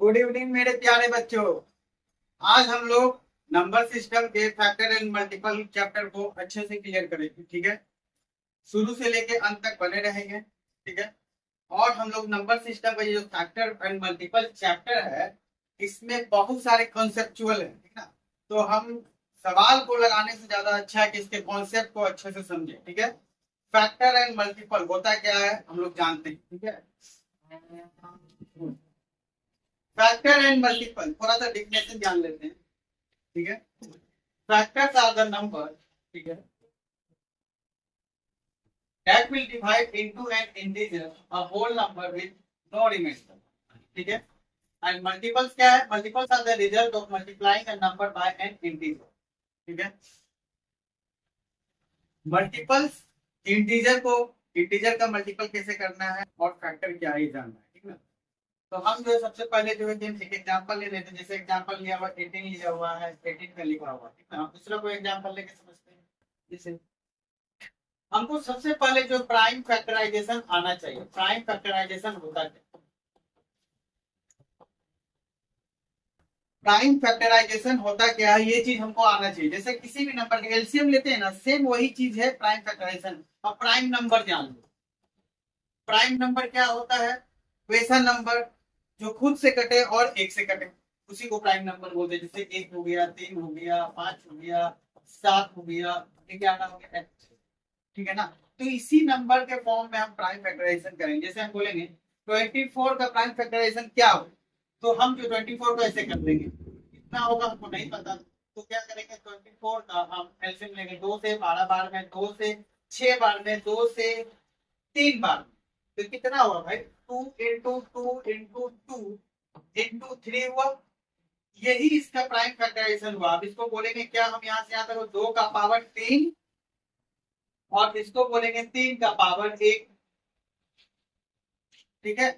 Good evening मेरे प्यारे बच्चों। आज हम लोग नंबर सिस्टम के फैक्टर एंड मल्टीपल चैप्टर को अच्छे से क्लियर करेंगे। ठीक है, शुरू से लेके अंत तक बने रहेंगे। ठीक है, और हम लोग नंबर सिस्टम का ये जो फैक्टर एंड मल्टीपल चैप्टर है, इसमें बहुत सारे कॉन्सेप्चुअल है। ठीक है ना, तो हम सवाल को लगाने से ज्यादा अच्छा है कि इसके कॉन्सेप्ट को अच्छे से समझे। ठीक है, फैक्टर एंड मल्टीपल होता क्या है हम लोग जानते हैं। ठीक है, फैक्टर एंड मल्टीपल थोड़ा सा डिफिनेशन जान लेते हैं। ठीक है, फैक्टर्स आर द नंबर, ठीक है, that will divide into an integer a whole number with no remainder। ठीक है, एंड मल्टीपल्स क्या है? Multiples are the result of multiplying a number by an integer. ठीक है, मल्टीपल्स इंटीजर को integer का मल्टीपल कैसे करना है और फैक्टर क्या है ये जानना है। ठीक है, तो हम जो है सबसे पहले जो है एक एग्जांपल ले लेते हैं। जैसे एग्जांपल लिया हुआ 18 लिया हुआ है, 18 का लिखा हुआ। ठीक है, हम दूसरा कोई एग्जांपल लेके समझते हैं। जैसे हमको सबसे पहले जो प्राइम फैक्टराइजेशन आना चाहिए। प्राइम फैक्टराइजेशन होता है, प्राइम फैक्टराइजेशन होता क्या है, ये चीज हमको आना चाहिए। जैसे किसी भी नंबर के एलसीएम लेते हैं ना, सेम वही चीज है प्राइम फैक्टराइजेशन। अब प्राइम नंबर जान लो, प्राइम नंबर क्या होता है? वैसा नंबर जो खुद से कटे और एक से कटे, उसी को प्राइम नंबर बोलते हैं। जैसे एक हो गया, तीन हो गया, पांच हो गया, सात हो गया, 11 हो गया। ठीक है ना, तो इसी नंबर के फॉर्म में हम प्राइम फैक्टराइजेशन करेंगे। जैसे हम बोलेंगे 24 का प्राइम फैक्टराइजेशन क्या हो, तो हम जो 24 को ऐसे कर देंगे। कितना होगा हमको नहीं पता, तो क्या करेंगे, 24 का हम एलसीएम लेंगे। 2 से 12 बार में, 2 से 6 बार में, 2 से 3 बार में, तो कितना हुआ भाई? 2 into 2 into 2 into 3 हुआ। यही इसका प्राइम फैक्टराइजेशन हुआ। अब इसको बोलेंगे क्या हम? यहाँ से यहाँ तक 2 का पावर 3 और इसको बोलेंगे 3 का पावर 1। ठीक है,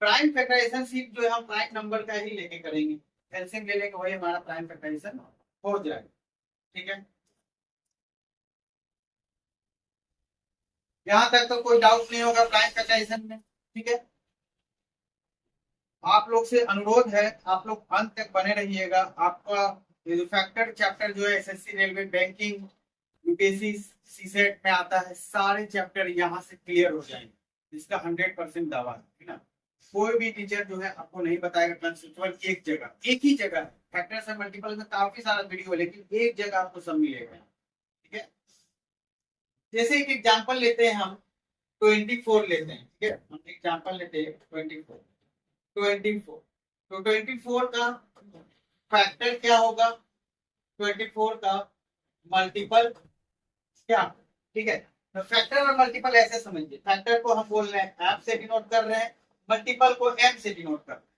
प्राइम फैक्टराइजेशन सिर्फ जो है हम प्राइम नंबर का ही लेके करेंगे। एलसीएम ले लेके वही हमारा प्राइम फैक्टराइजेशन हो जाएगा। ठीक है, यहाँ तक तो कोई डाउट नहीं होगा प्राइम फैक्टराइजेशन में। ठीक है, आप लोग से अनुरोध है, आप लोग अंत तक बने रहिएगा। आपका ये जो फैक्टर चैप्टर जो है SSC, railway, banking, UPSC, CSAT में आता है, सारे चैप्टर यहाँ से क्लियर हो जाएंगे। इसका 100% दावा है ना। कोई भी टीचर जो है आपको नहीं बताएगा कंसेप्चुअल एक जगह, एक ही जगह। फैक्टर्स एंड मल्टीपल में काफी सारा वीडियो है, लेकिन एक जगह आपको सब मिलेगा। ठीक है, जैसे एक एग्जांपल लेते हैं हम, 24 लेते हैं। ठीक है, हम एग्जांपल लेते हैं 24। 24 तो 24 का फैक्टर क्या होगा? 24 का मल्टीपल क्या? ठीक है, तो फैक्टर और मल्टीपल ऐसे समझिए। फैक्टर को हम बोल रहे हैं एफ से डिनोट कर रहे हैं, मल्टीपल को एम से डिनोट कर रहे हैं।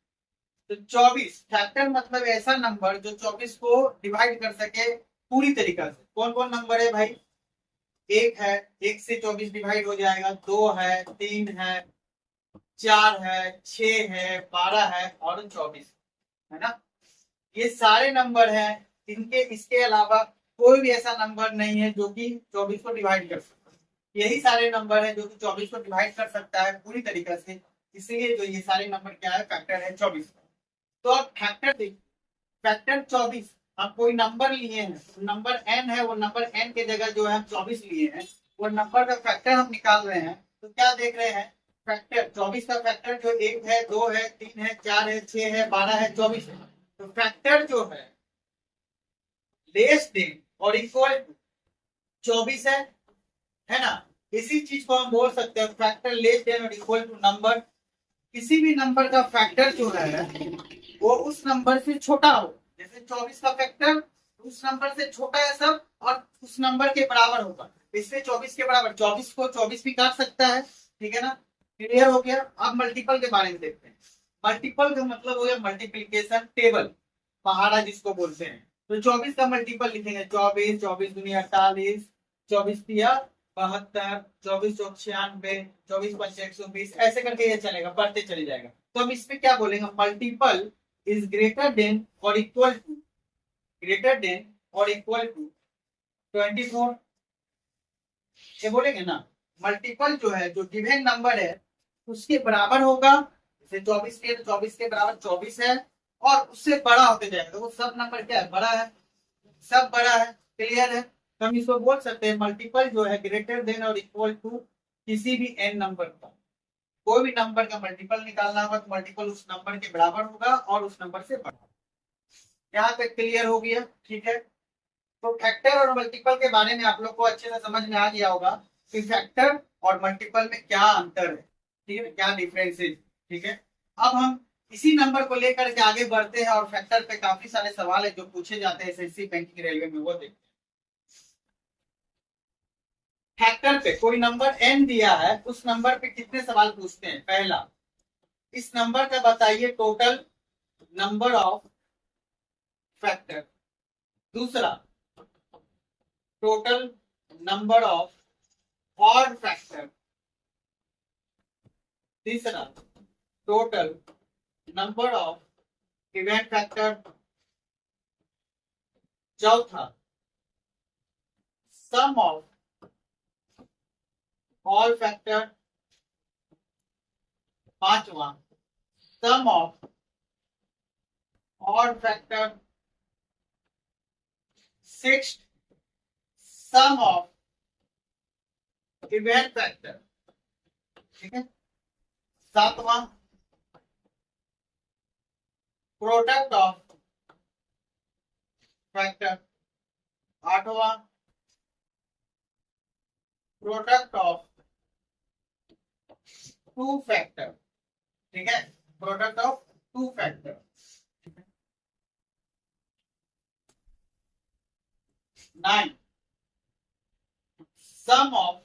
तो 24 फैक्टर मतलब ऐसा नंबर जो 24 को डिवाइड कर सके पूरी तरीका से। कौन कौन नंबर है भाई? एक है, एक से 24 डिवाइड हो जाएगा। दो है, तीन है, 4 है, 6 है, 12 है और 24 है ना। ये सारे नंबर हैं। इनके इसके अलावा कोई भी ऐसा नंबर नहीं है जो कि 24 को डिवाइड कर सकता है। यही सारे नंबर है जो कि 24 को डिवाइड कर सकता है पूरी तरीके से। इसलिए जो ये सारे नंबर क्या है, फैक्टर है 24। तो अब फैक्टर देखिए, फैक्टर 24। अब कोई नंबर लिए हैं, नंबर एन है, वो नंबर एन के जगह जो है हम 24 लिए हैं, वो नंबर का फैक्टर हम निकाल रहे हैं। तो क्या देख रहे हैं? फैक्टर 24 का फैक्टर जो एक है, दो है, तीन है, चार है, 6 है, 12 है, 24 है। तो फैक्टर जो लेस देन और इक्वल टू 24 है ना। इसी चीज को हम बोल सकते हैं फैक्टर लेस देन और इक्वल टू नंबर। किसी भी नंबर का फैक्टर जो है वो उस नंबर से छोटा हो। जैसे 24 का फैक्टर उस नंबर से छोटा है सब, और उस नंबर के बराबर होगा। इसलिए 24 के बराबर, 24 को 24 भी काट सकता है। ठीक है ना, क्लियर हो गया। अब मल्टीपल के बारे में देखते हैं। मल्टीपल का मतलब हो गया मल्टीप्लीकेशन टेबल, पहाड़ा जिसको बोलते हैं। तो 24 का मल्टीपल लिखेंगे 24, 24 दूनी 48, 24 तिया 72, 24 चौक 96, 24 पंचे 120, ऐसे करके ये चलेगा, बढ़ते चले जाएगा। तो हम इसमें क्या बोलेंगे? मल्टीपल इज ग्रेटर देन और इक्वल टू, ग्रेटर देन और इक्वल टू 24। ये बोलेंगे ना, मल्टीपल जो है, जो गिवन नंबर है उसके बराबर होगा से 24 के 24 के बराबर 24 है और उससे बड़ा होते जाएगा। तो वो सब नंबर क्या है, बड़ा है, सब बड़ा है, क्लियर है। तो हम इसको बोल सकते हैं मल्टीपल जो है ग्रेटर देन और इक्वल टू किसी भी n नंबर का। कोई भी नंबर का मल्टीपल निकालना होगा तो मल्टीपल उस नंबर के बराबर होगा और उस नंबर से बड़ा। यहाँ तक क्लियर हो गया, ठीक है। तो फैक्टर और मल्टीपल के बारे में आप लोग को अच्छे से समझ में आ गया होगा कि फैक्टर और मल्टीपल में क्या अंतर है, ठीक है, क्या डिफरेंस है, ठीक है। अब हम इसी नंबर को लेकर के आगे बढ़ते हैं और फैक्टर पे काफी सारे सवाल है जो पूछे जाते हैं एसएससी बैंकिंग रेलवे में, वो देखते हैं। फैक्टर पे कोई नंबर n दिया है, उस नंबर पे कितने सवाल पूछते हैं। पहला, इस नंबर का बताइए टोटल नंबर ऑफ फैक्टर। दूसरा, total number of odd factor. तीसरा, total number of even factor. चौथा, सम ऑफ ऑल फैक्टर। पांचवा, sum of odd factor. Sixth, sum of even factor, ठीक है। सातवां, प्रोडक्ट ऑफ फैक्टर। आठवां, प्रोडक्ट ऑफ टू फैक्टर, ठीक है, product of two factor. 9, sum of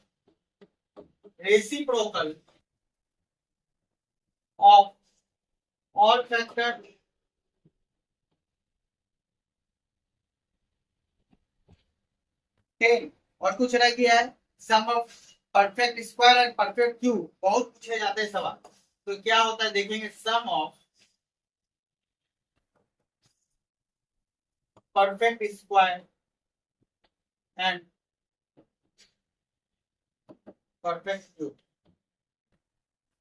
reciprocal of all factor. 10 और कुछ रह गया है, sum of perfect square and perfect cube. बहुत पूछे जाते हैं सवाल, तो क्या होता है देखेंगे। Sum of perfect square and perfect cube,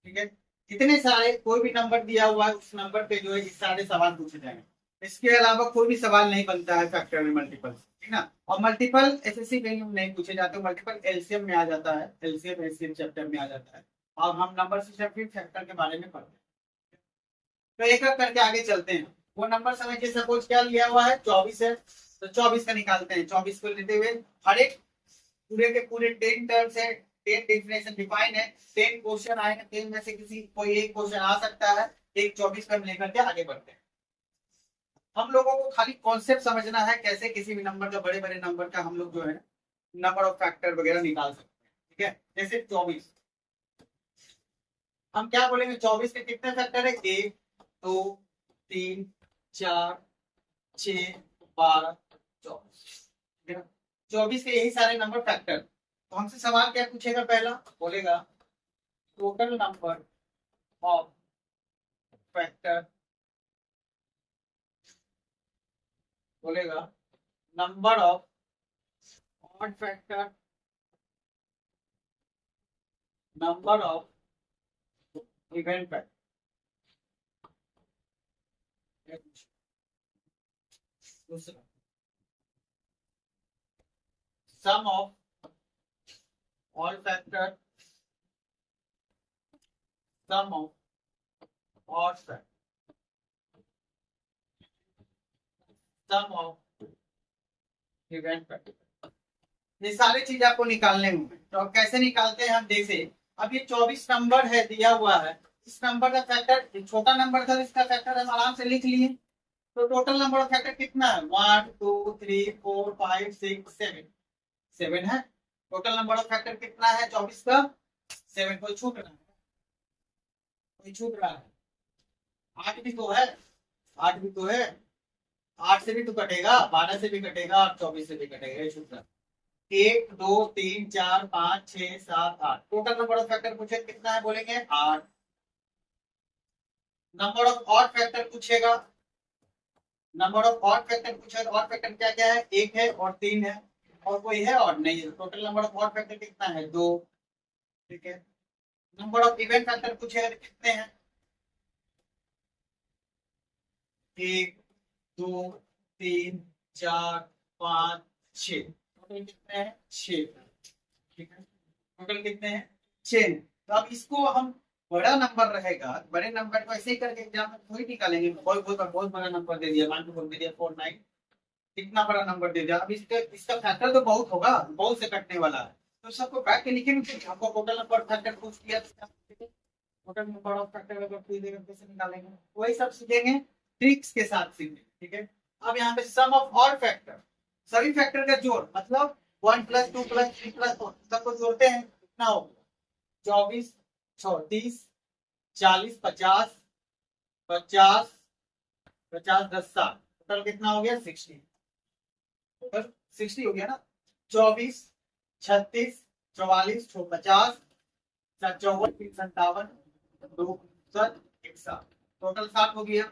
ठीक है। इतने सारे, कोई भी नंबर दिया हुआ है उस नंबर पे जो है इस सारे सवाल पूछे जाएंगे। इसके अलावा कोई भी सवाल नहीं बनता है फैक्टर में मल्टीपल, ठीक ना। और मल्टीपल एसएससी में नहीं पूछे जाते, मल्टीपल एलसीएम में आ जाता है, एलसीएम एलसीएम चैप्टर में आ जाता है। और हम नंबर सिस्टम फिर फैक्टर के बारे में पढ़ते हैं। तो एक एक करके आगे चलते हैं। वो नंबर समझिए, सपोज क्या लिया हुआ है 24 है, तो 24 का निकालते हैं। 24 को लेते हुए हर एक पूरे के पूरे 10 टर्म्स है, 10 डेफिनेशन डिफाइन है, 10 क्वेश्चन आएंगे, 10 में से किसी कोई एक क्वेश्चन आ सकता है। एक 24 पे हम लेकर के आगे बढ़ते हैं। हम लोगों को खाली कॉन्सेप्ट समझना है कैसे किसी भी नंबर का, बड़े बड़े नंबर का हम लोग जो है नंबर ऑफ फैक्टर वगैरह निकाल सकते हैं, ठीक है। जैसे 24, हम क्या बोलेंगे 24 के कितने फैक्टर है, 1 2 3 4 6 12 24, ठीक है। 24 के यही सारे नंबर फैक्टर। तो हमसे सवाल क्या पूछेगा, पहला बोलेगा टोटल नंबर ऑफ फैक्टर, बोलेगा number of odd factor, number of even factor. दूसरा, sum of all factor, sum of odd factor, sum of even factor. ये सारी चीज आपको निकालने होंगे। तो अब कैसे निकालते हैं हम, जैसे अब ये 24 नंबर है दिया हुआ है, इस नंबर का फैक्टर छोटा नंबर था, इसका फैक्टर हम आराम से लिख लिए। तो टोटल नंबर ऑफ फैक्टर कितना है, 1 2 3 4 5 6 7, 7 है। टोटल नंबर ऑफ फैक्टर कितना है 24 का, 7। कोई छूट रहा है, कोई छूट रहा है, 8 भी तो है, 8 भी तो है, 8 से भी तो कटेगा, 12 से भी कटेगा और 24 से भी कटेगा, ये छूट रहा है। 1 2 3 4 5 6 7 8, टोटल नंबर ऑफ फैक्टर पूछे कितना है, बोलेंगे 8। नंबर ऑफ ऑड फैक्टर पूछेगा, नंबर ऑफ ऑड फैक्टर पूछेगा। ऑड फैक्टर क्या क्या है, 1 है और 3 है, और कोई है और नहीं है। Total number of odd factor कितना है, 2, ठीक है। नंबर ऑफ इवेंट फैक्टर पूछेगा कितने हैं, 1 2 3 4 5 6, टोटल कितने हैं 6। ठीक है, टोटल कितने हैं 6। तो अब इसको हम बड़ा नंबर रहेगा, बड़े नंबर को ऐसे ही करके एग्जाम में थोड़ी निकालेंगे। बहुत बड़ा नंबर दे दिया, मान लो बोल दिया 49, कितना बड़ा नंबर दे दिया। अब इसका फैक्टर तो बहुत होगा, बहुत से कटने वाला है, तो सबको बैठ के लिखेंगे। आपको टोटल नंबर फैक्टर पूछ किया, टोटल नंबर ऑफ फैक्टर अगर पूछ देगा कैसे निकालेंगे, वही सब सीखेंगे, ट्रिक्स के साथ सीखेंगे। ठीक है, अब यहाँ पे सम ऑफ ऑल फैक्टर, सभी फैक्टर का जोड़, मतलब 1 + 2 + 3 + 4 सबको जोड़ते हैं, कितना हो 24 34 40 50 50 50 10 60, टोटल कितना हो गया 60। टोटल 60 हो गया ना, 24 36 44 50 54 57 2 7 60, टोटल 60 हो गया।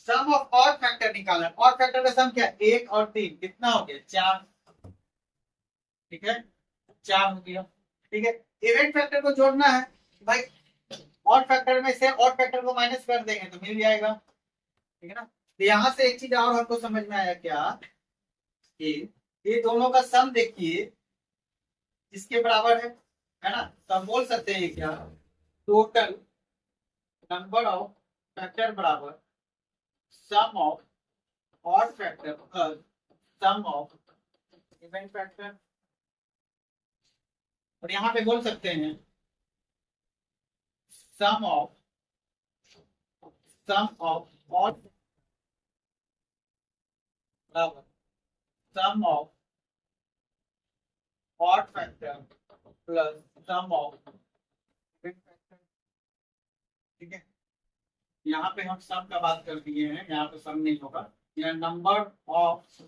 सम ऑफ ऑड फैक्टर निकालना, ऑड फैक्टर का सम क्या है 1 और 3, कितना हो गया 4। ठीक है, 4 हो गया। ठीक है, इवेंट फैक्टर को जोड़ना है भाई, ऑड फैक्टर में से ऑड फैक्टर को माइनस कर देंगे तो मिल जाएगा। ठीक है ना, तो यहां से एक चीज और हमको समझ में आया क्या, कि ये दोनों का सम देखिए इसके बराबर है ना, तो हम बोल सकते हैं क्या, टोटल नंबर ऑफ फैक्टर बराबर sum of odd factor plus sum of even factor. और यहां पे बोल सकते हैं सम ऑफ ऑड बराबर sum of odd factor plus sum of even factor. ठीक है, यहाँ पे हम सम का बात कर दिए हैं, यहाँ पे सम नहीं होगा, यह number of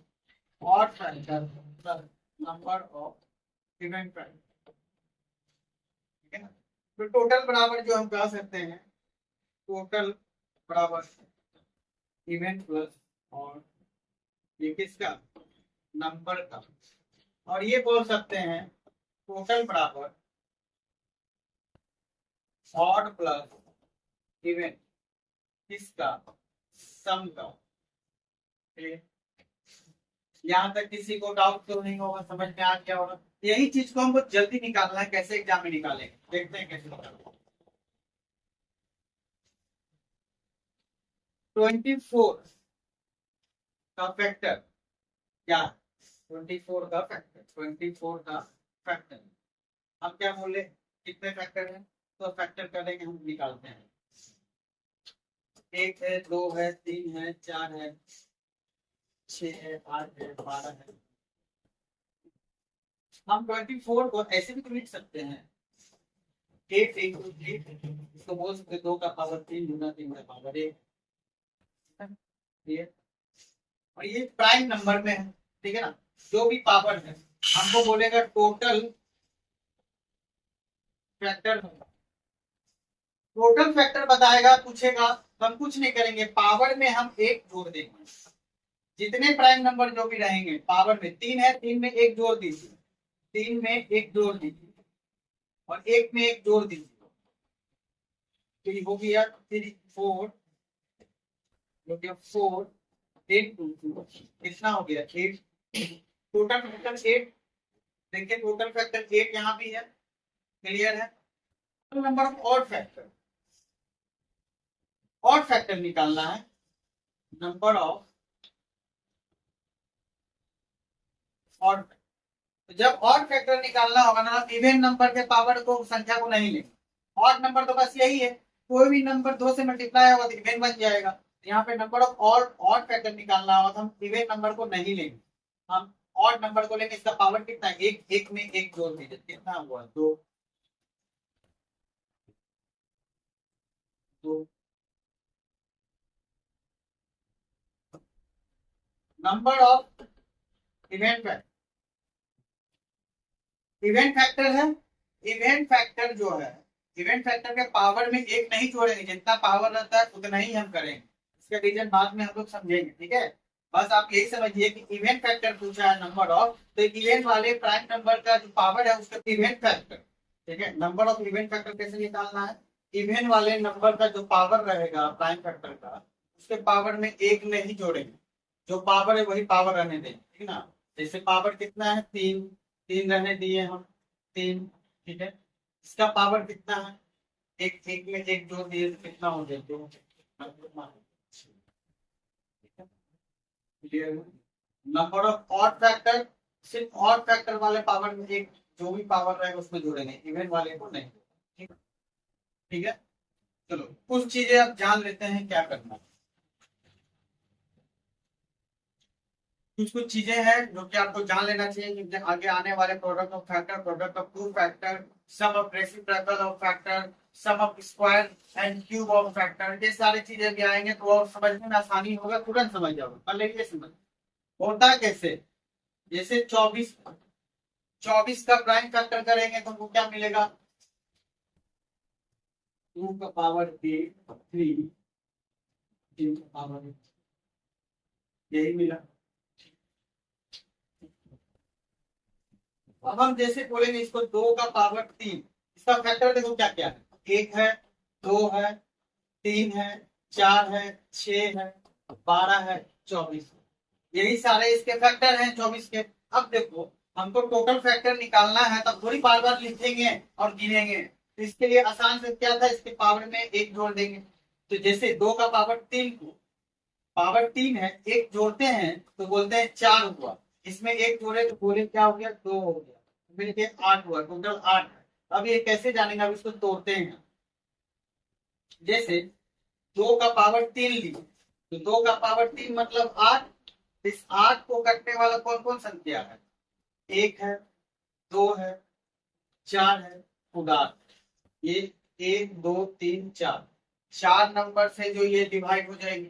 odd factor plus number of even factor. ठीक है ना, तो टोटल बराबर जो हम कह सकते हैं, टोटल बराबर इवेंट प्लस और ये किसका, नंबर का। और ये बोल सकते हैं टोटल बराबर ऑड प्लस इवेंट किसका, सम का। यहाँ तक किसी को डाउट तो नहीं होगा, समझ में आ गया होगा। यही चीज को हमको जल्दी निकालना है, कैसे एग्जाम में निकालेंगे देखते हैं कैसे निकालेंगे। 24 का फैक्टर क्या, 24 का फैक्टर, 24 का फैक्टर हम क्या बोले, कितने फैक्टर हैं, तो फैक्टर करेंगे हम, निकालते हैं। 1 है 2 है 3 है 4 है 6 है 8 है 12 है। हम 24 को ऐसे भी तो लिख सकते हैं, 8 इसको बोल सकते 2 का पावर 3 गुना 3 का पावर 1। और ये प्राइम नंबर में है। ठीक है ना, जो भी पावर है हमको बोलेगा टोटल फैक्टर, टोटल फैक्टर बताएगा, पूछेगा तो हम कुछ नहीं करेंगे, पावर में हम 1 जोड़ देंगे। जितने प्राइम नंबर जो भी रहेंगे पावर में, 3 है 3 में 1 जोड़ दीजिए, 3 में 1 जोड़ दीजिए और 1 में 1 जोड़ दीजिए, तो ये हो गया 3 4 हो गया 4 8 2 कितना हो गया 8, टोटल फैक्टर 8। देखिए टोटल फैक्टर 8 यहाँ भी है, क्लियर है। Number of odd factor, odd factor निकालना है, नंबर ऑफ ऑड। जब ऑड फैक्टर निकालना होगा ना, इवन नंबर के पावर को, संख्या को नहीं लेंगे। ऑड नंबर तो बस यही है, कोई भी नंबर 2 से मल्टीप्लाई होगा तो इवन बन जाएगा। यहाँ पे नंबर ऑफ ऑड फैक्टर निकालना होगा तो हम इवन नंबर को नहीं लेंगे, हम ऑड नंबर को लेंगे। इसका पावर कितना है, 1 में 1 जोड़ दीजिए, कितना हुआ 2। Number of even factor, even factor है, इवेंट फैक्टर जो है, इवेंट फैक्टर के पावर में 1 नहीं जोड़ेंगे, जितना पावर रहता है उतना ही हम करेंगे। इसका रीजन बाद में हम लोग समझेंगे। ठीक है, बस आप यही समझिए कि इवेंट फैक्टर पूछा है नंबर ऑफ, तो इवेंट वाले प्राइम नंबर का जो पावर है उसका इवेंट फैक्टर। ठीक है, नंबर ऑफ इवेंट फैक्टर कैसे निकालना है, इवेंट वाले नंबर का जो पावर रहेगा प्राइम फैक्टर का, उसके पावर में एक नहीं जोड़ेंगे, जो पावर है वही पावर रहने देंगे, ठीक ना। जैसे पावर कितना है 3, 3 रहने दिए हम 3, ठीक है। इसका पावर कितना है, एक एक में एक जोड़ दिए तो कितना हो गया 2, नंबर ऑफ ऑड फैक्टर, सिर्फ ऑड फैक्टर वाले पावर में एक जो भी पावर रहेगा उसमें जोड़ेंगे, इवन वाले को नहीं, ठीक ठीक है। चलो कुछ चीजें आप जान लेते हैं क्या करना है। कुछ कुछ चीजें हैं जो कि आपको जान लेना चाहिए कि आगे आने वाले product of factor, product of two factor, sum of reciprocal of factor, sum of square and cube of factor, ये सारी चीजें भी आएंगे तो और समझने में आसानी होगा, तुरंत समझ जाओगे। पहले ये समझ होता कैसे, जैसे 24 का प्राइम फैक्टर करेंगे तो हमको क्या मिलेगा, 2 का पावर 8, 3, 3 का पावर 8, यही मिला। अब हम जैसे बोलेंगे इसको 2 का पावर 3, इसका फैक्टर देखो क्या क्या है, 1 है, 2 है, 3 है, 4 है, 6 है, 12 है, 24, यही सारे इसके फैक्टर हैं 24 के। अब देखो हमको टोटल फैक्टर निकालना है, तब थोड़ी बार बार लिखेंगे और गिनेंगे, तो इसके लिए आसान से क्या था, इसके पावर में एक जोड़ देंगे। तो जैसे 2 का पावर 3 को, पावर 3 है, एक जोड़ते हैं तो बोलते हैं 4 हुआ, इसमें एक जोड़े तो बोले क्या हो गया 2 हो गया, मिलके 8 हुआ, टोटल 8 है। अब ये कैसे जानेंगे, अब इसको तोड़ते हैं। जैसे 2 का पावर 3 ली तो 2 का पावर 3 मतलब 8, इस 8 को काटने वाला कौन कौन संख्या है, 1 है, 2 है, 4 है, उदार ये 1 2 3 4, 4 नंबर से जो ये डिवाइड हो जाएगी,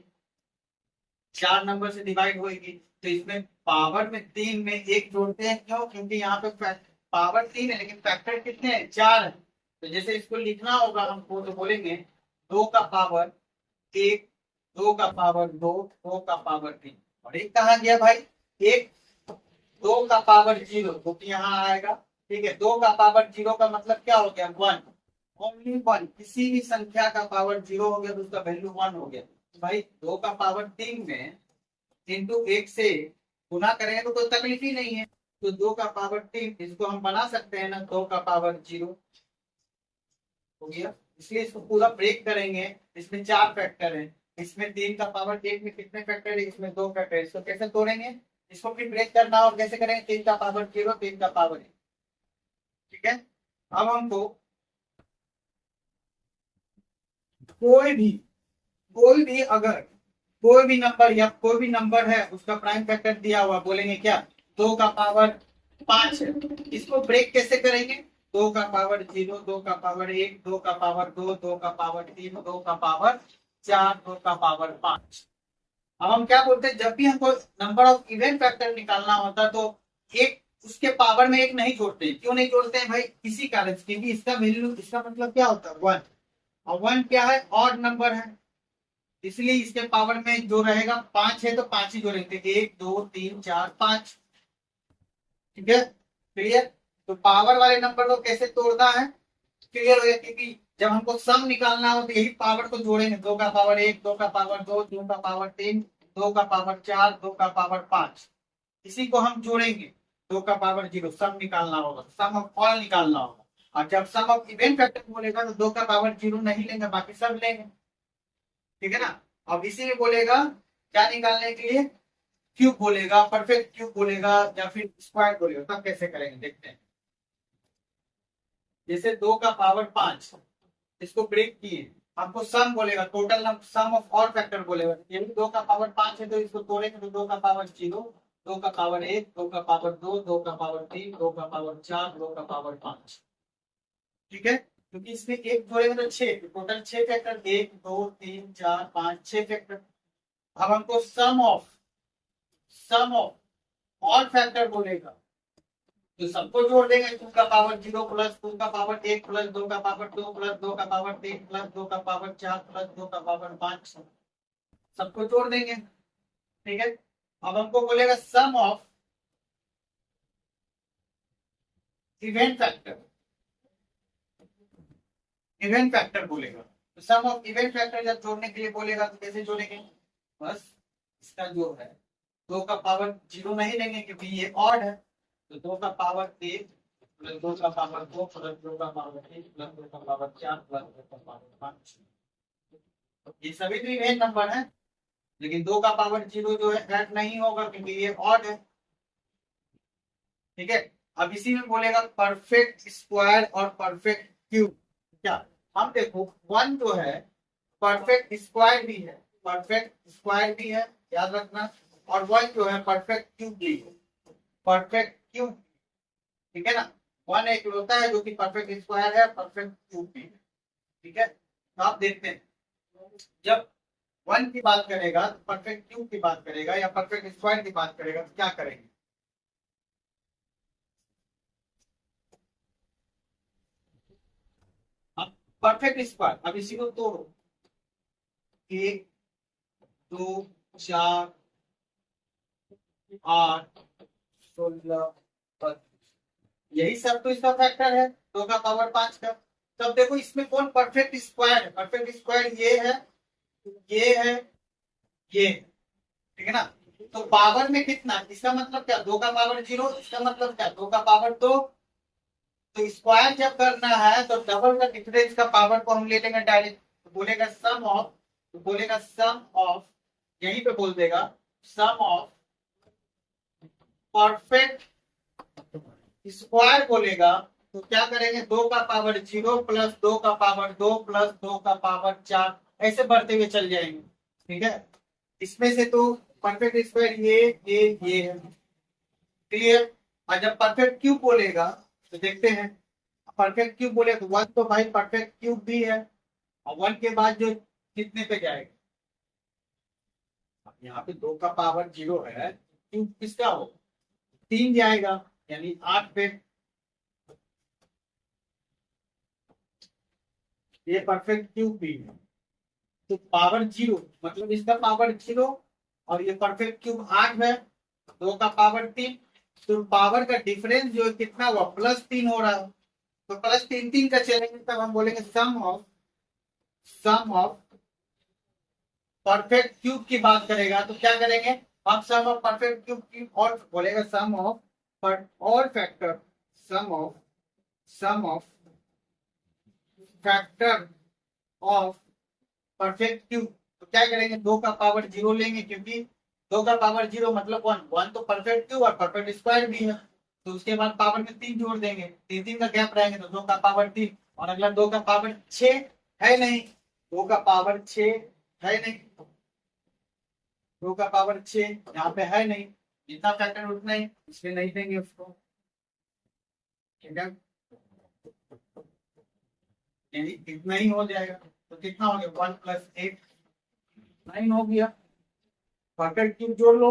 4 नंबर से डिवाइड होगी, तो इसमें पावर में 3 में एक जोड़ते हैं, क्यों, क्योंकि यहाँ पे पावर 3 है लेकिन फैक्टर कितने हैं 4 है। तो जैसे इसको लिखना होगा हमको तो बोलेंगे 2 का पावर 1, 2 का पावर 2, 2 का पावर 3, और एक कहा गया भाई एक, 2 का पावर 0 जो कि यहाँ आएगा, ठीक है। 2 का पावर 0 का मतलब क्या हो गया 1, ओनली 1, किसी भी संख्या का पावर 0 हो गया तो उसका वैल्यू 1 हो गया। तो भाई 2 का पावर 3 में इंटू 1 से गुना करेंगे तो कोई तकलीफ ही नहीं है, तो 2 का पावर 3 इसको हम बना सकते हैं ना 2 का पावर 0 हो गया, इसलिए इसको पूरा ब्रेक करेंगे। इसमें 4 फैक्टर है, इसमें 3 का पावर 1 में कितने फैक्टर है, इसमें 2 फैक्टर है, इसको कैसे तोड़ेंगे, इसको फिर ब्रेक करना और कैसे करेंगे, 3 का पावर 0, 3 का पावर 1, ठीक है। अब हमको कोई भी अगर कोई भी नंबर या कोई भी नंबर है उसका प्राइम फैक्टर दिया हुआ, बोलेंगे क्या 2 का पावर 5 है, इसको ब्रेक कैसे करेंगे, 2 का पावर 0, 2 का पावर 1, 2 का पावर 2, 2 का पावर 3, 2 का पावर 4, 2 का पावर 5। अब हम क्या बोलते हैं, जब भी हमको नंबर ऑफ इवन फैक्टर निकालना होता है तो एक उसके पावर में एक नहीं जोड़ते, क्यों नहीं जोड़ते हैं भाई, इसी कारण से, क्योंकि इसका वैल्यू, इसका मतलब क्या होता है 1, और 1 क्या है ऑड नंबर है, इसलिए इसके पावर में जो रहेगा 5 है तो 5 ही जोड़ेंगे, 1 2 3 4 5, ठीक है, क्लियर। तो पावर वाले नंबर को कैसे तोड़ना है, क्लियर हो गया, क्योंकि जब हमको सम निकालना हो तो यही पावर को जोड़ेंगे, 2 का पावर 1, 2 का पावर 2, 2 का पावर 3, 2 का पावर 4, 2 का पावर 5, इसी को हम जोड़ेंगे, 2 का पावर 0 सम निकालना होगा, सम ऑफ ऑल निकालना होगा। और जब सम ऑफ इवन फैक्टर बोलेगा तो 2 का पावर 0 नहीं लेंगे, बाकी सब लेंगे, ठीक है ना। अब इसी में बोलेगा क्या निकालने के लिए, क्यूब बोलेगा, परफेक्ट क्यूब बोलेगा या फिर स्क्वायर बोलेगा, तब कैसे करेंगे देखते हैं। जैसे 2 का पावर 5, इसको ब्रेक किए, आपको सम बोलेगा, total sum of all factor बोलेगा, ये भी 2 का पावर 5 है तो इसको तोड़ेंगे तो 2 का पावर 0, 2 का पावर 1, 2 का पावर 2, 2 का पावर 3, 2 का पावर 4, 2 का पावर 5, ठीक है। क्योंकि इसमें एक जोड़ेंगे तो 6, टोटल 6 फैक्टर, 1 2 3 4 5 6 फैक्टर। अब हमको सम ऑफ ऑल फैक्टर बोलेगा तो सबको जोड़ देंगे, 2 का पावर 0 प्लस 2 का पावर 1 प्लस 2 का पावर 2 प्लस 2 का पावर 3 प्लस 2 का पावर 4 प्लस 2 का पावर 5, सबको जोड़ देंगे, ठीक है। अब हमको बोलेगा sum of even factor, even factor बोलेगा, तो सम ऑफ इवेंट फैक्टर जब जोड़ने के लिए बोलेगा तो कैसे जोड़ेंगे, बस इसका जो है 2 का पावर 0 नहीं लेंगे क्योंकि ये ऑड है, तो 2 का पावर 1 प्लस 2 का पावर 2 प्लस 2 का पावर 1 प्लस 2 का पावर 4 प्लस 2 का पावर 5। ये सभी भी इवेंट नंबर है, लेकिन 2 का पावर 0 जो है ऐड नहीं होगा क्योंकि ये ऑड है। ठीक है, अब इसी में बोलेगा परफेक्ट स्क्वायर और परफेक्ट क्यूब। क्या हम देखो 1 जो है परफेक्ट स्क्वायर भी है, परफेक्ट स्क्वायर भी है, याद रखना, और 1 जो है परफेक्ट क्यूब भी है, परफेक्ट क्यूब। ठीक है ना, 1 एक होता है जो कि परफेक्ट स्क्वायर है, परफेक्ट क्यूब भी है। ठीक है, तो आप देखते हैं जब 1 की बात करेगा तो परफेक्ट क्यूब की बात करेगा या परफेक्ट स्क्वायर की बात करेगा तो क्या करेंगे? अब परफेक्ट स्क्वायर, अब इसी को तोड़ो, 1 2 4 8 16 25, यही सब तो इसका फैक्टर है 2 का पावर 5 का। तब देखो इसमें कौन परफेक्ट स्क्वायर है? परफेक्ट स्क्वायर ये है, ये है, ये, ठीक है ना। तो पावर में कितना, इसका मतलब क्या 2 का पावर 0, इसका मतलब क्या 2 का पावर 2। तो स्क्वायर जब करना है तो डबल का डिफरेंस का पावर को हम ले लेंगे डायरेक्ट, तो बोलेगा सम ऑफ, तो बोलेगा सम ऑफ, यहीं पे बोल देगा सम ऑफ परफेक्ट स्क्वायर बोलेगा। तो क्या करेंगे 2 का पावर 0 प्लस 2 का पावर 2 प्लस 2 का पावर 4, ऐसे बढ़ते हुए चल जाएंगे। ठीक है, इसमें से तो परफेक्ट स्क्वायर ये है, क्लियर। और जब परफेक्ट क्यूब बोलेगा तो देखते हैं, परफेक्ट क्यूब बोले तो 1 तो भाई परफेक्ट क्यूब भी है, और 1 के बाद जो कितने पे जाएगा, यहाँ पे 2 का पावर 0 है, क्यूब किसका हो 3 जाएगा, यानी 8 पे। ये परफेक्ट क्यूब भी है, तो पावर 0 मतलब इसका पावर 0, और ये परफेक्ट क्यूब 8 है, 2 का पावर 3, तो पावर का डिफरेंस जो है कितना हुआ +3 हो रहा है। तो +3 3 का चलेंगे तब हम बोलेंगे सम ऑफ परफेक्ट क्यूब की बात करेगा तो क्या करेंगे हम, सम ऑफ परफेक्ट क्यूब की, और बोलेगा सम ऑफ पर और factor, sum of factor of perfect cube. तो क्या करेंगे 2 का पावर 0 लेंगे क्योंकि 2 का पावर 0 मतलब 1 तो परफेक्ट क्यूब और परफेक्ट स्क्वायर भी है, तो उसके बाद पावर में 3 जोड़ देंगे, 3 का गैप रहेंगे तो 2 का पावर 3, और अगला 2 का पावर 6 है नहीं, 2 का पावर 6 है नहीं, 2 का पावर 6 यहाँ पे है नहीं, जितना फैक्टर उतना ही, इसलिए नहीं देंगे उसको। ठीक है, यानी इतना ही हो जाएगा, तो कितना हो गया 1 + 8 9 हो गया। परफेक्ट क्यूब जोड़ लो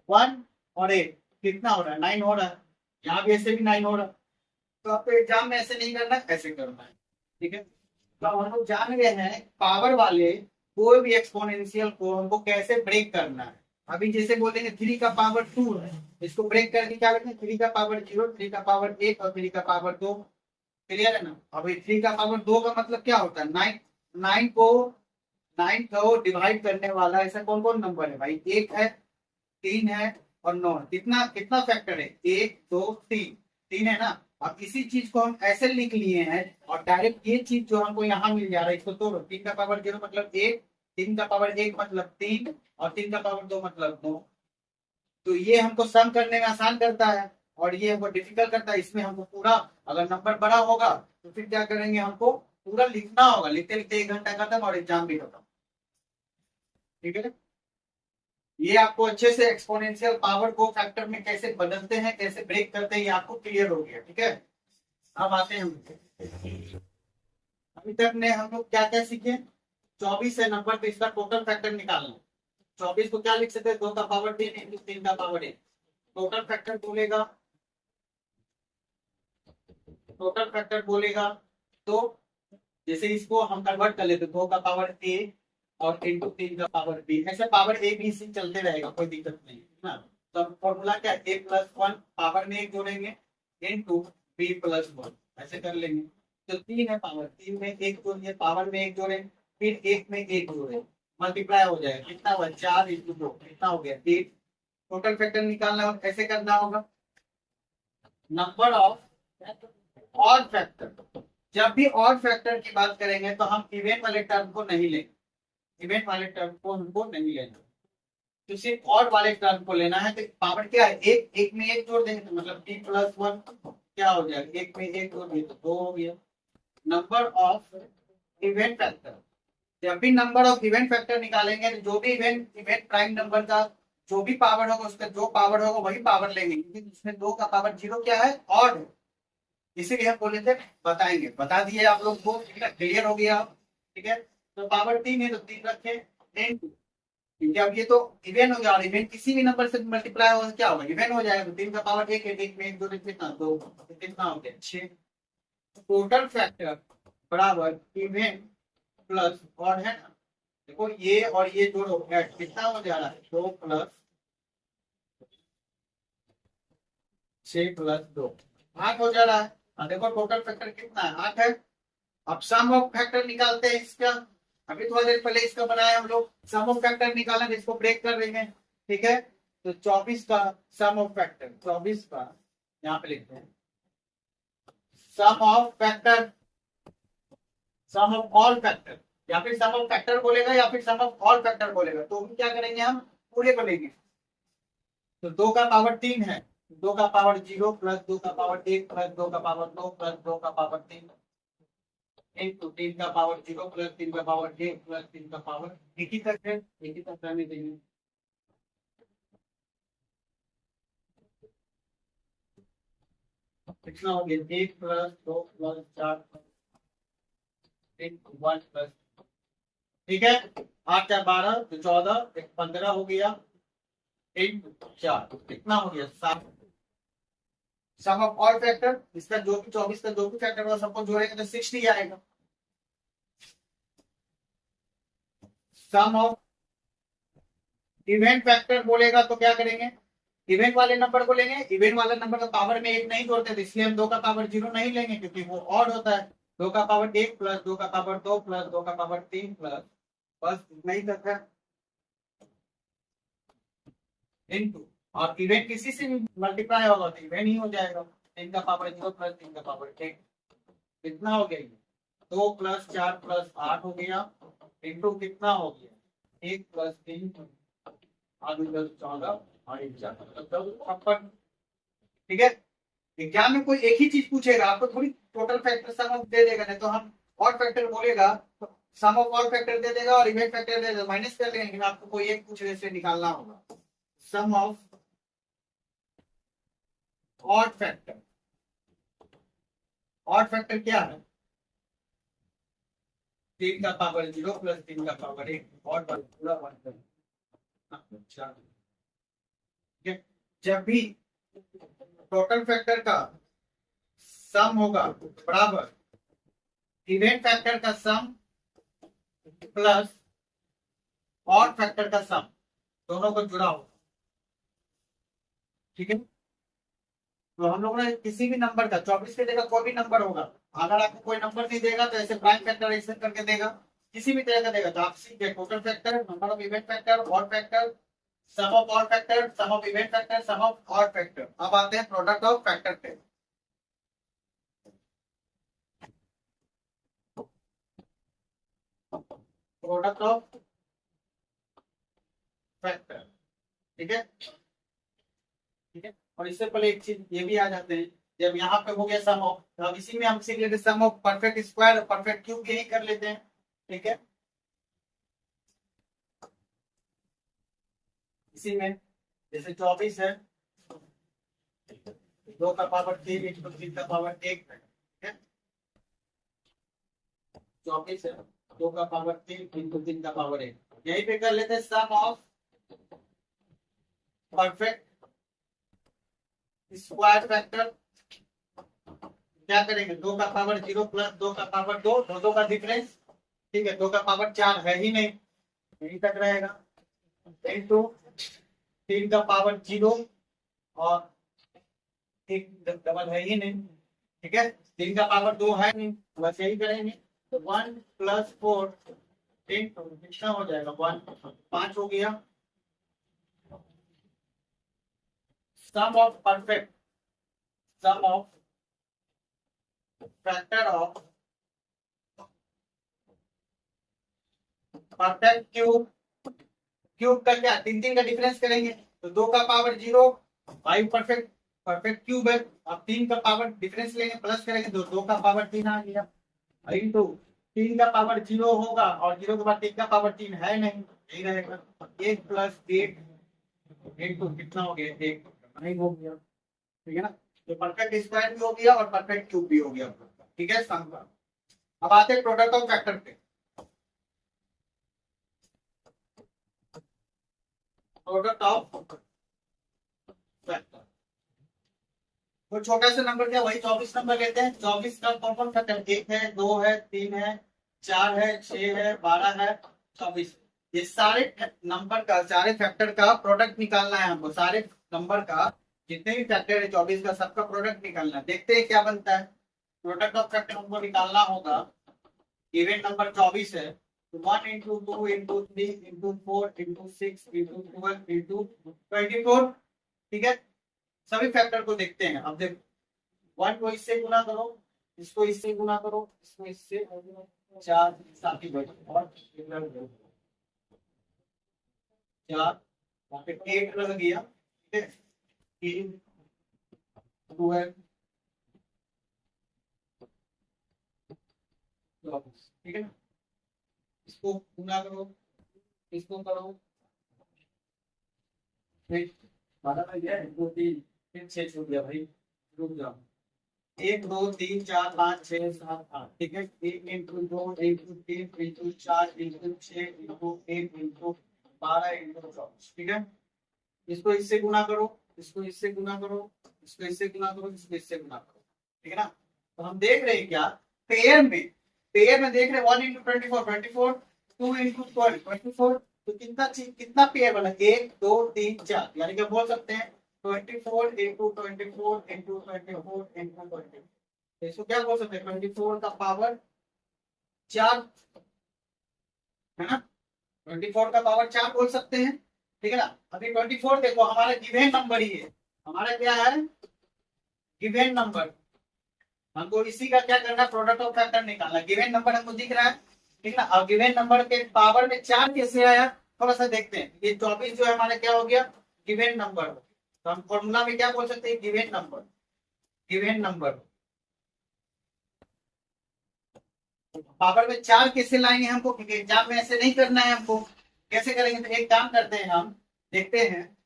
1 और 8 कितना हो रहा है 9 हो रहा है, यहाँ भी ऐसे भी 9 हो रहा है। तो आपको एग्जाम में ऐसे नहीं करना, ऐसे करना है। ठीक है, तो हम लोग जान गए हैं पावर वाले कोई भी एक्सपोनेंशियल को हमको कैसे ब्रेक करना है। अभी जैसे बोलेंगे 3 का पावर 2 है, इसको ब्रेक करके क्या करते हैं 3 का पावर 0, 3 का पावर 1 और 3 का पावर 2, क्लियर है ना। अभी 3 का पावर 2 का मतलब क्या होता है 9, 9 को डिवाइड करने वाला ऐसा कौन कौन नंबर है भाई, 1 है, 3 है और 9 है। कितना कितना फैक्टर है 1 2 3, 3 है ना। अब इसी चीज को हम ऐसे लिख लिए हैं और डायरेक्ट ये चीज जो हमको यहाँ मिल जा रहा है इसको तोड़ो, 3 का पावर 0 मतलब 1, 3 का पावर 1 मतलब 3 और 3 का पावर 2 मतलब 2। तो ये हमको सम करने में आसान करता है और ये हमको डिफिकल्ट करता है। इसमें हमको पूरा, अगर नंबर बड़ा होगा तो फिर क्या करेंगे हमको पूरा लिखना होगा, लिखते लिखते 1 घंटा खत्म और एग्जाम भी खत्म। ठीक है, ये आपको अच्छे से एक्सपोनेंशियल पावर को फैक्टर में कैसे बदलते हैं, कैसे ब्रेक करते हैं, ये आपको क्लियर हो गया। ठीक है, अब आते हैं हम, अभी तक ने हम लोग क्या क्या सीखे, 24 है नंबर, तो इसका टोटल फैक्टर निकालना। 24 को क्या लिख सकते हैं 2 का पावर 3 इंटू 3 का पावर 1, टोटल फैक्टर बोलेगा, टोटल फैक्टर बोलेगा। तो जैसे इसको हम कन्वर्ट कर लेते 2 का पावर a और इंटू 3 का पावर b, ऐसे पावर a b c चलते रहेगा, कोई दिक्कत नहीं है ना। तो फॉर्मूला क्या a + 1 पावर में 1 जोड़ेंगे इंटू b + 1, ऐसे कर लेंगे। तो 3 है पावर 3 में 1 जोड़िए, पावर में 1 जोड़े, फिर 1 में 1 जोड़े, मल्टीप्लाई हो जाएगा, कितना हुआ 4 × 2, कितना हो गया 8। टोटल फैक्टर निकालना हो कैसे करना होगा, नंबर ऑफ ऑड फैक्टर। जब भी ऑड फैक्टर की बात करेंगे तो हम इवन वाले टर्म को नहीं लेंगे, इवन वाले टर्म को हमको नहीं लेना, तो सिर्फ ऑड वाले टर्म को लेना है। तो पावर क्या है, एक एक में एक जोड़ देंगे तो मतलब t+1 क्या हो जाएगा, एक में एक जोड़ देंगे तो 2 हो गया। नंबर ऑफ इवेंट फैक्टर, जब भी नंबर ऑफ इवेंट फैक्टर निकालेंगे तो जो भी इवेंट इवेंट प्राइम नंबर का जो भी पावर होगा उसका जो पावर होगा वही पावर लेंगे, क्योंकि उसमें 2 का पावर 0 क्या है, ऑड है, इसीलिए हम बोले थे बताएंगे, बता दिए आप लोग को, क्लियर हो गया। ठीक है, तो पावर 3 है तो 3 रखे, क्योंकि अब ये तो इवेंट हो गया और इवेंट किसी भी नंबर से मल्टीप्लाई हो क्या होगा, इवेंट हो जाएगा। तो 3 का पावर 1 है, 1 में 1 2 कितना 2, कितना हो गया 6। टोटल फैक्टर बराबर इवेंट प्लस ऑड है ना, देखो ये और ये जोड़ो कितना हो जा रहा है 2 + 6 + 2 8 हो जा रहा है। देखो टोटल फैक्टर कितना है 8 है। अब सम ऑफ फैक्टर निकालते हैं इसका, अभी थोड़ी देर पहले इसका बनाया हम लोग, सम ऑफ फैक्टर निकालना, इसको ब्रेक कर देंगे। ठीक है, तो 24 का सम ऑफ फैक्टर, 24 का यहाँ पे लिखते हैं sum of factor, sum of all factor, या फिर सम ऑफ फैक्टर बोलेगा या फिर सम ऑफ ऑल फैक्टर बोलेगा, तो हम क्या करेंगे, हम पूरे को लेंगे। तो 2 का पावर 3 है, 2 का पावर 0 + 2 का पावर 1 + 2 का पावर 2 + 2 का पावर 3 इंटू 3 का पावर 0 + 3 का पावर 1 + 3 का पावर, एक ही तक है, एक ही तक रहने देंगे। कितना हो गया 1 + 2 + 4 + 1 +, ठीक है 8 × 12 तो 14, 15 हो गया, 4 कितना हो गया 7। सम ऑफ ऑल फैक्टर, इसका जो भी 24 का जो भी फैक्टर होगा सबको जोड़ेंगे तो 60 आएगा। सम ऑफ इवेंट फैक्टर बोलेगा तो क्या करेंगे, इवेंट वाले नंबर को लेंगे, इवेंट वाले नंबर का पावर में 1 नहीं जोड़ते तो इसलिए हम 2 का पावर 0 नहीं लेंगे क्योंकि वो ऑड होता है। 2 का पावर 1 + 2 का पावर 2 + 2 का पावर 3 प्लस, बस इतना ही तक है इनटू, और इवेंट किसी से भी मल्टीप्लाई होगा तो इवेंट ही हो जाएगा। 3 का पावर 0 + 3 का पावर 1 कितना हो गया, 2 + 4 + 8 हो गया, इंटू कितना हो गया 1 + 3 8 + 14 और 56। ठीक है, एग्जाम में कोई एक ही चीज पूछेगा, आपको थोड़ी टोटल फैक्टर सम ऑफ दे देगा, नहीं तो हम ऑड फैक्टर बोलेगा सम ऑफ ऑड फैक्टर दे देगा और इवेंट फैक्टर दे देगा, माइनस कर लेंगे, लेकिन आपको कोई एक पूछने से निकालना होगा sum of odd factor. Odd factor क्या है, 3 का पावर 0 + 3 का पावर 1 ऑड पूरा 1। अच्छा, जब भी टोटल फैक्टर का सम होगा बराबर इवेंट फैक्टर का सम प्लस ऑड फैक्टर का सम, दोनों को जुड़ा हो। ठीक है, तो हम लोग ने किसी भी नंबर का 24 के जगह कोई भी नंबर होगा, अगर आपको कोई नंबर नहीं देगा तो ऐसे प्राइम फैक्टर ऐसे करके देगा, किसी भी तरह का देगा तो आप सीख गए total factor, number of even factor, odd factor, sum of odd factor, sum of even factor, sum of odd factor. अब आते हैं प्रोडक्ट ऑफ फैक्टर पे। प्रोडक्ट ऑफ फैक्टर, ठीक है, ठीक है, और इससे पहले एक चीज ये भी आ जाते हैं, जब यहाँ पे हो गया सम ऑफ, तो अब इसी में हम सीख लेते sum of perfect square, perfect cube, यही कर लेते हैं। ठीक है, इसी में जैसे 24 है 2 का पावर 3 × 3 का पावर 1, 24 है 2 का पावर 3 × 3 का पावर 1, यही पे कर लेते हैं sum of perfect square factor. क्या करेंगे 2 का पावर 0 + 2 का पावर 2, दोनों का डिफरेंस, ठीक है 2 का पावर 4 है ही नहीं, यही तक रहेगा, इंटू 3 का पावर 0 और एक डबल है ही नहीं, ठीक है 3 का पावर 2 है नहीं, बस यही करेंगे तो 1 + 4 10 कितना हो जाएगा 1 5 हो गया। Sum of perfect sum of factor of perfect cube cube का क्या 3 का डिफरेंस करेंगे तो 2 का पावर 0 5 परफेक्ट परफेक्ट क्यूब है। अब 3 का पावर डिफरेंस लेंगे प्लस करेंगे तो 2 का पावर 3 आ गया। इंटू 3 का पावर 0 होगा और 0 के बाद 3 का पावर 3 है नहीं रहेगा। 1 प्लस 8 इंटू कितना हो गया 1 नहीं हो गया। ठीक है ना, तो परफेक्ट स्क्वायर भी हो गया और परफेक्ट क्यूब भी हो गया। ठीक है सम का। अब आते हैं प्रोडक्ट ऑफ फैक्टर पे। प्रोडक्ट ऑफ फैक्टर वो छोटा सा नंबर क्या वही 24 नंबर लेते हैं। 24 का कौन कौन फैक्टर 1 है 2 है 3 है 4 है 6 है 12 है 24। ये सारे नंबर का सारे फैक्टर का प्रोडक्ट निकालना है हमको। सारे नंबर का जितने भी फैक्टर है 24 का सबका प्रोडक्ट निकालना है। देखते हैं क्या बनता है। प्रोडक्ट ऑफ फैक्टर हमको निकालना होगा। इवेंट नंबर 24 है तो 1 into 2 into 3 into 4 into 6 into 12 into 24। ठीक है, सभी फैक्टर को देखते हैं। अब देखो 1 को इससे गुना करो, इसको इससे गुना करो, इसको इससे 4 साथ ही बैठो और 4 वहां पे 8 लग गया। ठीक है 3 12 ठीक है ना, इसको गुना करो इसको करो फिर 12 लग गया 2 3 फिर 6 छूट गया भाई। रुक जाओ 1 2 3 4 5 6 7 8। ठीक है 1 into 2 into 3 into 4 into 6 into 1 into 12 into 24। ठीक है, इसको इससे गुना करो, इसको इससे गुना करो, इसको इससे गुना करो, इसको इससे गुना करो। ठीक है ना, तो हम देख रहे हैं क्या पेयर में देख रहे हैं 1 इंटू 24 24 2 इंटू 12 24। तो कितना पेयर बना 1 2 3 4 यानी कि बोल सकते हैं 24 इंटू 24 इंटू 24 इंटू 24। तो इसको क्या बोल सकते हैं 24 का पावर 4 है ना, 24 का पावर 4 बोल सकते हैं। ठीक है ना, अभी 24 देखो हमारा गिवन नंबर ही है। हमारा क्या है गिवन नंबर। हमको इसी का क्या करना है प्रोडक्ट ऑफ फैक्टर निकालना। गिवन नंबर हमको दिख रहा है। ठीक है ना, अब गिवन नंबर के पावर में 4 कैसे आया थोड़ा सा देखते हैं। ये 24 जो है हमारा क्या हो गया गिवन नंबर। तो हम फॉर्मूला में क्या बोल सकते हैं given number. Given number power में 4 कैसे लाएंगे हमको, क्योंकि एग्जाम में ऐसे नहीं करना है हमको। कैसे करेंगे तो एक काम करते हैं हम देखते हैं।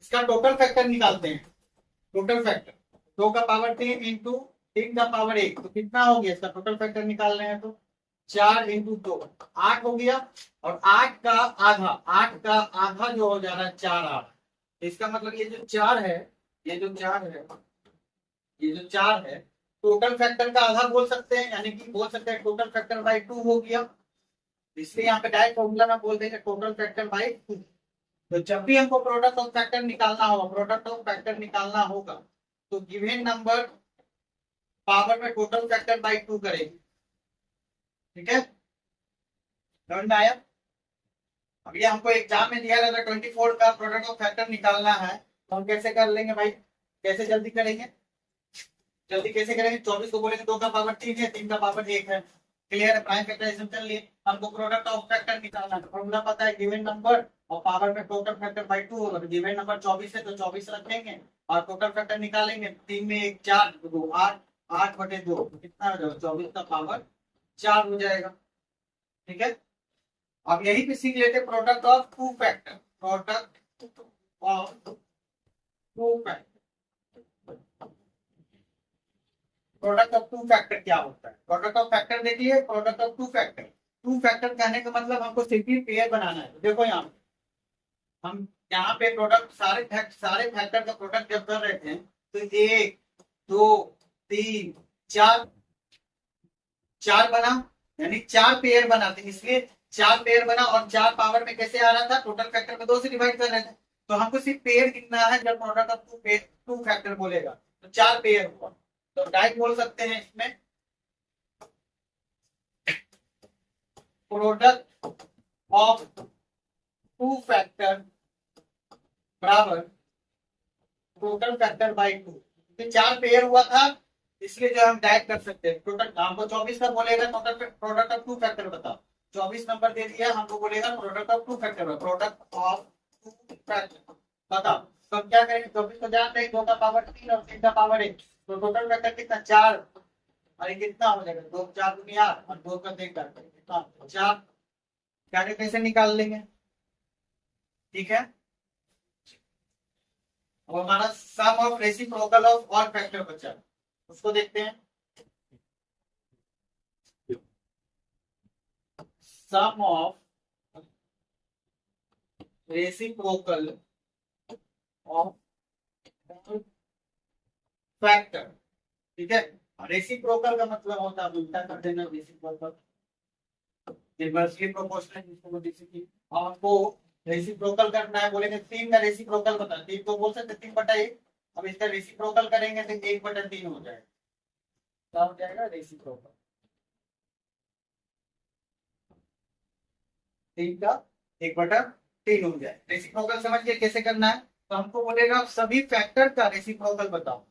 इसका टोटल फैक्टर निकालते हैं। टोटल फैक्टर 2 का पावर 3 इंटू 3 का पावर 1 तो कितना हो गया। इसका टोटल फैक्टर निकाल रहे हैं तो 4 इंटू 2 8 हो गया। और 8 का आधा जो हो जा रहा है 4 8। इसका मतलब ये जो 4 है ये जो 4 है ये जो 4 है टोटल फैक्टर का आधा बोल सकते हैं। यानी कि बोल सकते हैं टोटल फैक्टर बाई 2 हो गया। इसलिए यहाँ पे डायरेक्ट फॉर्मूला में बोल देंगे टोटल फैक्टर बाई 2। तो जब भी हमको प्रोडक्ट ऑफ फैक्टर निकालना होगा तो गिवन नंबर पावर में टोटल फैक्टर बाई 2 करेंगे। ठीक है समझ में आया। अब ये हमको एग्जाम में दिया था 24 का प्रोडक्ट ऑफ फैक्टर निकालना है तो हम कैसे कर लेंगे भाई, कैसे जल्दी करेंगे। जल्दी कैसे करेंगे 24 को बोलेंगे 2 का पावर 3 है 3 का पावर 1 है। क्लियर है, प्राइम फैक्टराइजेशन कर लिए। हमको प्रोडक्ट ऑफ फैक्टर निकालना है। फॉर्मूला पता है गिवन नंबर और पावर में टोटल फैक्टर बाई 2 होगा। गिवन नंबर 24 है तो 24 रखेंगे और टोटल फैक्टर निकालेंगे। 3 में 1 4 2 8 8 बटे 2 कितना हो जाएगा 24 का पावर 4 हो जाएगा। ठीक है, अब यही पे सीख लेते product of two factor. Product of two factor product of two factor क्या होता है। प्रोडक्ट ऑफ फैक्टर देखिए प्रोडक्ट ऑफ टू फैक्टर कहने का मतलब हमको सिर्फ पेयर बनाना है। देखो यहाँ हम यहाँ पे प्रोडक्ट सारे फैक्टर का प्रोडक्ट जब कर रहे थे तो 1 2 3 4 बना यानी 4 पेयर बनाते, इसलिए 4 पेयर बना। और 4 पावर में कैसे आ रहा था टोटल फैक्टर में 2 से डिवाइड कर रहे थे। तो हमको सिर्फ पेयर कितना है जब प्रोडक्ट ऑफ टू फैक्टर बोलेगा तो 4 पेयर हुआ। तो डायरेक्ट बोल सकते हैं इसमें प्रोडक्ट ऑफ टू फैक्टर बराबर टोटल फैक्टर बाई टू। चार पेयर हुआ था इसलिए जो हम डायरेक्ट कर सकते हैं। टोटल हमको 24 का बोलेगा total product of two factor बताओ। 24 नंबर दे दिया हमको, बोलेगा product of two factor, product of two factor बताओ। तो हम क्या करेंगे, 24 को जानते हैं, 2 का पावर 3 और 3 का पावर 1, तो टोटल फैक्टर कितना 4, और ये कितना हो जाएगा 2 4 दूनी 8 और 2 का 3 करके कितना 4। क्या कैसे निकाल लेंगे, ठीक है। अब हमारा sum of reciprocal of all factor बचा, उसको देखते हैं। Sum of reciprocal of factor, ठीक है। रेसिप्रोकल का मतलब होता है उल्टा कर देना, रेसिप्रोकल इनवर्सली प्रोपोर्शनल, जिसको बोलते हैं। आपको रेसिप्रोकल करना है, बोलेंगे 3 का रेसिप्रोकल बता, 3 तो बोल सकते 3/1। अब इसका रेसिप्रोकल करेंगे तो 1/3 हो जाएगा, क्या हो जाएगा रेसिप्रोकल 3 का 1/3 हो जाए। रेसिप्रोकल समझ के कैसे करना है, तो हमको बोलेगा सभी फैक्टर का रेसिप्रोकल बताओ,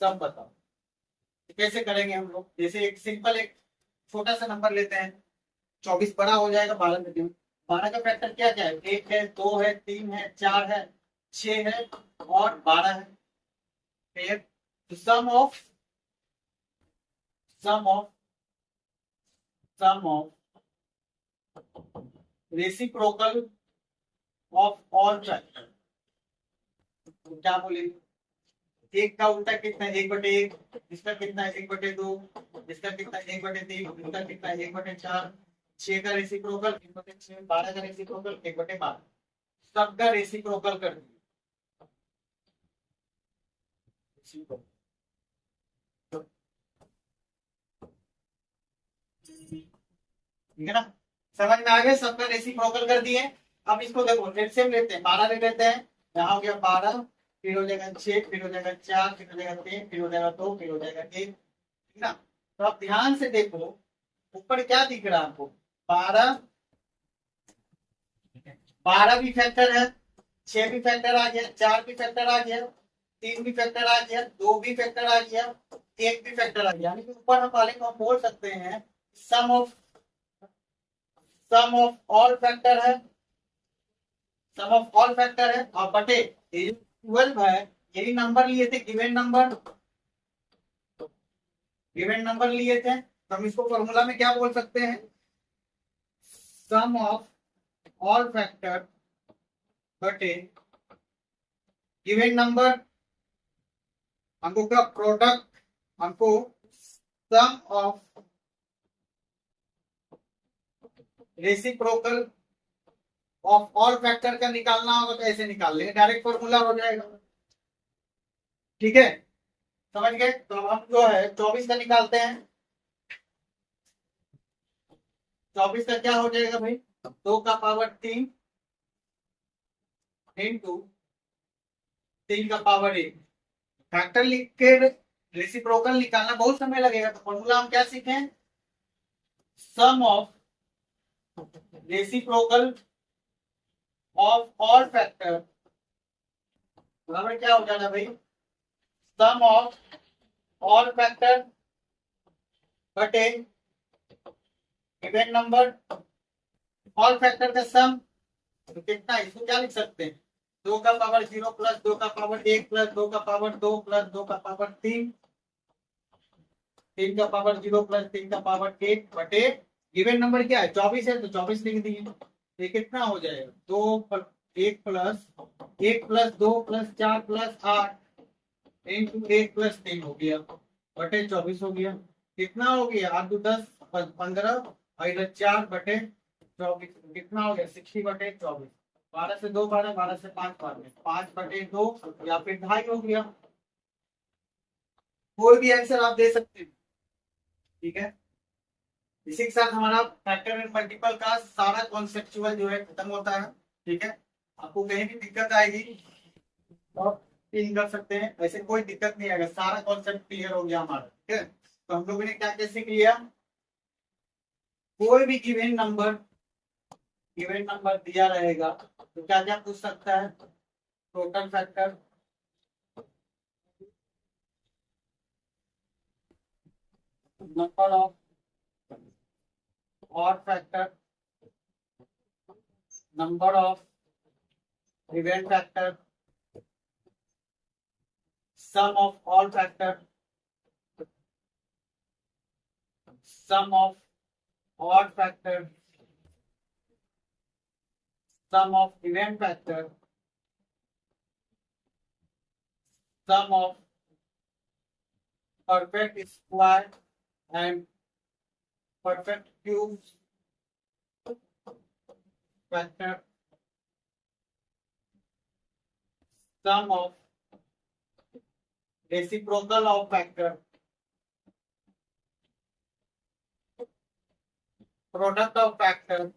सब बताओ। तो कैसे करेंगे हम लोग, जैसे एक सिंपल एक छोटा सा नंबर लेते हैं, 24 बड़ा हो जाएगा 12 में। 12 का फैक्टर क्या क्या है, 1 है, 2 है, 3 है, 4 है, 6 है और 12 है। फिर तो sum of reciprocal of all factor, क्या बोलेंगे, 1 का उल्टा कितना है 1/1, इसका कितना है 1/2, इसका कितना है 1/3, इसका कितना है 1/4, 6 का रेसिप्रोकल 1/6, 12 का रेसिप्रोकल 1/12, सबका रेसिप्रोकल कर दिया। ठीक है ना, समझ में आ गया, सबका रेसिप्रोकल कर दिए। अब इसको देखो एलसीएम लेते हैं, 12 ले लेते हैं, यहाँ हो गया 12, फिर हो जाएगा 6, फिर हो जाएगा 4, फिर हो जाएगा 3, फिर हो जाएगा 2, फिर हो जाएगा 1, ठीक ना। तो आप ध्यान से देखो ऊपर क्या दिख रहा है आपको, 12 भी फैक्टर है, 6 भी फैक्टर आ गया, 4 भी फैक्टर आ गया, 3 भी फैक्टर आ गया, 2 भी फैक्टर आ गया, 1 भी फैक्टर आ गया। यानी कि ऊपर हम वाले को हम बोल सकते हैं सम ऑफ ऑल फैक्टर है, सम ऑफ ऑल फैक्टर है, और बटे 12 है, यही नंबर लिए थे, गिवन नंबर लिए थे, तो हम इसको फॉर्मूला में क्या बोल सकते हैं, सम ऑफ ऑल फैक्टर बटे गिवन नंबर, हमको क्या प्रोडक्ट, हमको sum of reciprocal of all factor का निकालना होगा, तो ऐसे निकाल लेंगे, डायरेक्ट फॉर्मूला हो जाएगा, ठीक है, समझ गए। तो अब हम जो है 24 का निकालते हैं, 24 का क्या हो जाएगा भाई, 2 का पावर 3 इंटू 3 का पावर 1। फैक्टर लिख के रेसिप्रोकल निकालना बहुत समय लगेगा, तो फॉर्मूला हम क्या सीखे, sum of reciprocal of all factor बराबर क्या हो जाना भाई, सम ऑफ ऑल फैक्टर बटे गिवन नंबर, ऑल फैक्टर का सम, तो कितना, इसको क्या लिख सकते हैं, 2 का पावर 0 प्लस 2 का पावर 1 प्लस 2 का पावर 2 प्लस 2 का पावर 3, 3 का पावर 0 प्लस 3 का पावर 1 बटे गिवन नंबर क्या है 24 है, तो 24 लिख दिए। ये कितना हो जाएगा, 2 1 plus 1 plus 2 plus 4 plus 8 into 1 plus 3 हो गया बटे 24 हो गया। कितना हो गया 8 2 10 15 और 4 बटे 24 कितना हो गया 60 बटे 24। 12 से 2 12, 12 से 5 5 बटे 2 या फिर 2.5 हो गया। कोई भी आंसर आप दे सकते हैं, ठीक है। इसी के साथ हमारा फैक्टर एंड मल्टीपल का सारा कॉन्सेप्चुअल जो है खत्म होता है, ठीक है। आपको कहीं भी दिक्कत आएगी तो फिल कर सकते हैं, ऐसे कोई दिक्कत नहीं आएगा। सारा कॉन्सेप्ट क्लियर हो गया हमारा, ठीक है। तो हम लोगों ने क्या क्या सीख लिया, कोई भी गिवन नंबर दिया रहेगा तो क्या क्या पूछ सकता है, total factor, number of odd factor, number of even factor, sum of all factor, sum of odd factor, sum of event factor, sum of perfect square and perfect cube factor, sum of reciprocal of factor, product of factor,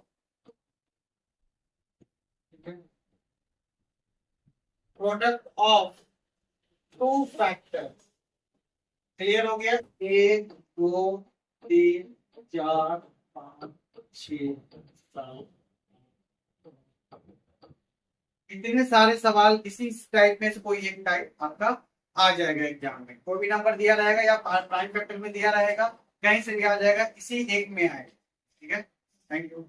product of two factors। Clear हो गया, 1 2 3 4 5 6 7, इतने सारे सवाल इसी type में से कोई एक टाइप आपका आ जाएगा एग्जाम में। कोई भी नंबर दिया रहेगा या प्राइम फैक्टर में दिया रहेगा, कहीं से भी आ जाएगा, इसी एक में आएगा, ठीक है। Thank you.